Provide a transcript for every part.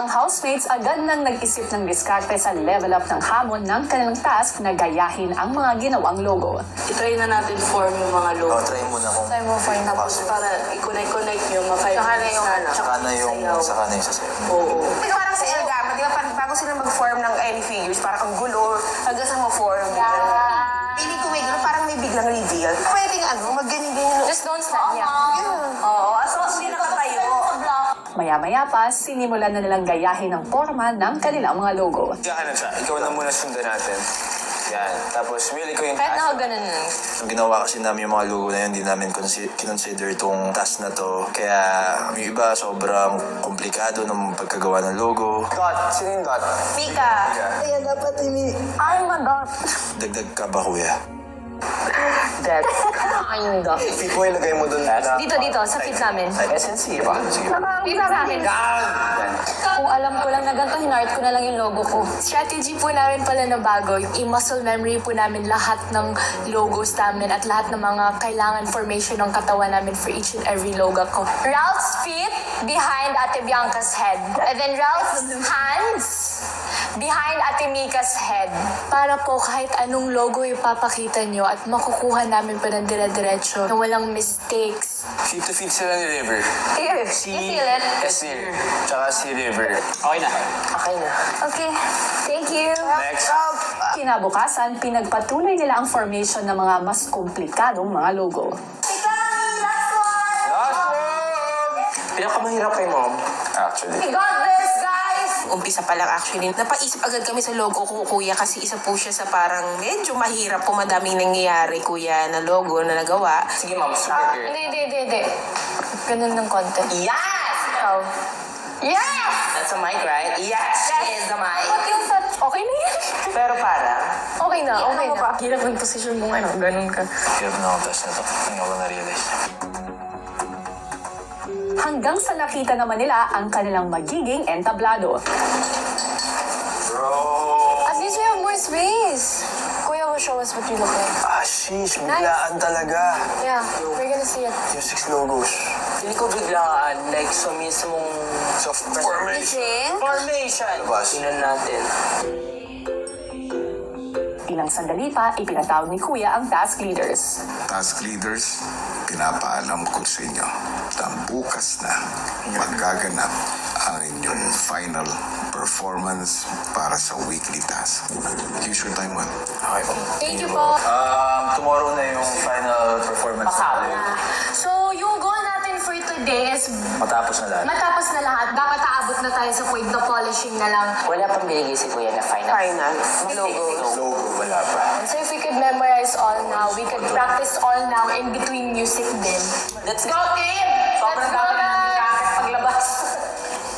Ang housemates agad nang nag-isip ng diskarte sa level up ng hamon ng kanilang task na gayahin ang mga ginawang logo. I-try na natin form yung mga logo. Try muna kung Try mo form tapos para i-connect nyo, ma-5 Saka na yung saka na yung sasayaw. Oo. Ito parang sa Elgama, di ba bago sila mag-form ng any figures, parang ang gulo, hanggang sa ma-form. Hindi ko may gulo, parang may biglang reveal. Pwedeng mag-ganyan-ganyan. Just don't stand, yeah. Oo, so hindi nakatayo. Maya-maya pa, sinimulan na nilang gayahin ang forma ng kanilang mga logo. Kaya siya, ikaw na muna sundan natin. Yan. Tapos, will ikaw yung Kahit task. nakaganon nun. Nung ginawa kasi namin yung mga logo na yun, hindi namin kinonsider itong task na to. Kaya yung iba sobrang komplikado ng pagkagawa ng logo. Dot! Sino yung dot? Mika. Kaya dapat I'm a dot. dagdag ka ba, kuya? That. I'm a dot. Fit mo, ilagay mo dun. Dito, sa fit namin. SNC, ba? Sige. Dito sa akin. Kung alam ko lang na ganito, hinart ko na lang yung logo ko. Strategy po namin pala na bago. Yung i-muscle memory po namin lahat ng logos namin at lahat ng mga kailangan formation ng katawan namin for each and every logo ko. Ralph's feet behind Ate Bianca's head. And then Ralph's hands behind Ate Mika's head. Para po kahit anong logo ipapakita nyo at makukuha namin pa ng dire-diretso na walang mistakes. Fit to fit sila ni River. Here, Si you feel it? Esnir. Tsaka si River. Okay na. Okay na. Okay, thank you. Next. Kinabukasan, pinagpatuloy nila ang formation ng mga mas komplikadong mga logo. Pinakamahirap kay Mom. Actually. We got this, guys! Umpisa pa lang actually. Napaisip agad kami sa logo ko, kuya, kasi isa po siya sa parang medyo mahirap po, madaming nangyayari, kuya, na logo na nagawa. Sige, Mom. Super girl. Hindi. Ganun ng konti. Yes! Ikaw. Yes! That's a mic, right? Yes! She is the mic. Okay na yan. Pero parang, Okay na. Hirap ng position mo ano, ganun ka. Hirap na ako test na to. Ngayon ko na-realize. Hanggang sa nakita naman nila ang kanilang magiging entablado. Bro! At least we have more space. Kuya will show us what you look like. Sheesh. Biglaan talaga. Yeah, we're gonna see it. Yung 6 logos. Hindi ko biglaan, like sa mismong So, formation. formation. Labas. Tingnan natin. Ilang sandali pa, ipinatawag ni Kuya ang task leaders. Task leaders, pinapaalam ko sa inyo na bukas na magaganap ang inyong final performance para sa weekly task. Use your time well. Okay po. Thank you po. Tomorrow na yung final performance. So, yung goal natin for today is Matapos na lahat. matapos na lahat. Dapat aabot na tayo sa point na polishing na lang. Wala pang binigay si Kuya na final. final. Logo. Logo, wala pa. So if we could memorize all now, we could practice all now in between music din. Let's go, team! Sobrang Let's go, dami namin guys! kakit paglabas.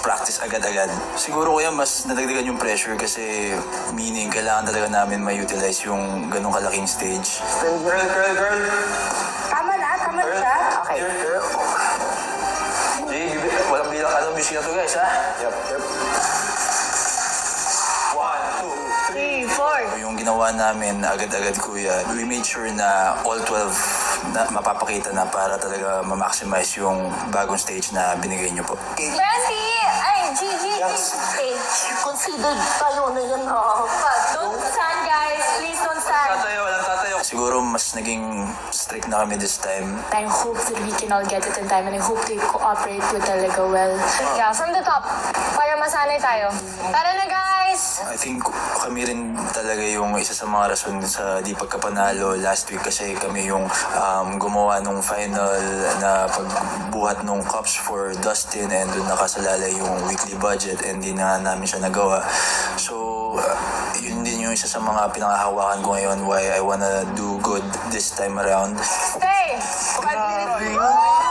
Practice agad-agad. Siguro kuya mas nadagdagan yung pressure kasi meaning kailangan talaga namin ma-utilize yung ganong kalaking stage. Girl. Tama na siya. Okay. Girl. Jay, walang bilang music na to guys ha? Yep. 1, 2, 3. Yung ginawa namin agad-agad kuya, we made sure na all 12 na mapapakita na para talaga ma-maximize yung bagong stage na binigay niyo po. Brandy! Ay, Gigi! Hey, Considered tayo na yan ha. don't stand, guys. Please don't stand. Walang tatayo. Siguro mas naging strict na kami this time. I hope that we can all get it in time and I hope they cooperate with talaga well. Yeah, from the top, para masanay tayo. Tara na, guys! I think kami rin talaga yung isa sa mga rason sa di pagkapanalo last week kasi kami yung gumawa nung final na pagbuhat nung cups for Dustin and doon nakasalalay yung weekly budget and di na namin siya nagawa. So, yun din yung isa sa mga pinangahawakan ko ngayon why I wanna do good this time around. Stay! 5 minutes.